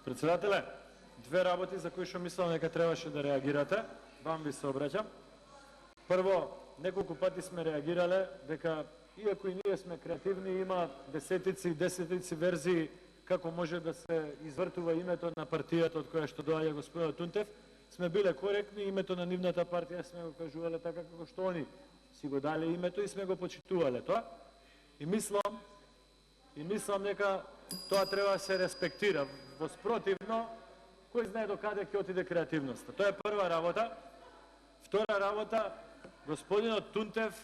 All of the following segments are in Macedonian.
Председателе, две работи за кои што мислам дека требаше да реагирате, вам ви се обраќам. Прво, неколку пати сме реагирале дека иако и ние сме креативни, има десетици и десетици верзии како може да се извртува името на партијата од која што доаѓа господинот Тунтев, сме биле коректни, името на нивната партија сме го кажувале така како што они си го дале името и сме го почитувале тоа. И мислам дека тоа треба да се респектира. Во спротивно, кој знае до каде ќе отиде креативноста. Тоа е прва работа. Втора работа, господинот Тунтев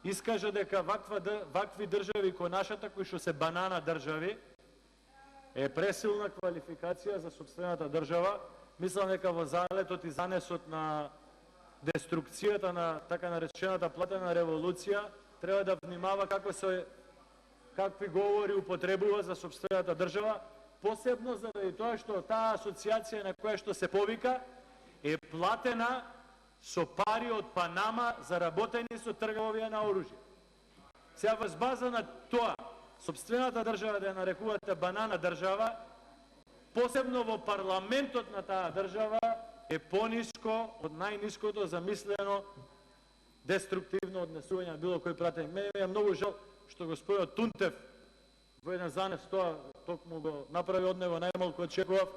искажа дека вакви држави кој нашата, кои што се банана држави, е пресилна квалификација за сопствената држава. Мислам дека во залетот и занесот на деструкцијата на така наречената платена револуција треба да внимава какви говори употребува за сопствената држава, посебно заради тоа што таа асоциација на која што се повика е платена со пари од Панама заработени со трговија на оружје. Сега врз база на тоа, сопствената држава да ја нарекувате банана држава, посебно во парламентот на таа држава е пониско од најниското замислено деструктивно однесување на било кој пратеник. Мене е многу жал што господинот Тунтев во еден занес тоа токму го направи од него најмалку очекував.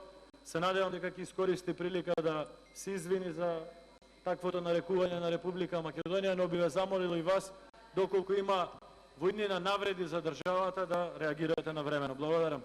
Се надевам дека ќе искористи прилика да се извини за таквото нарекување на Република Македонија, но би ве замолил и вас, доколку има војнина навреди за државата, да реагирате навремено. Благодарам.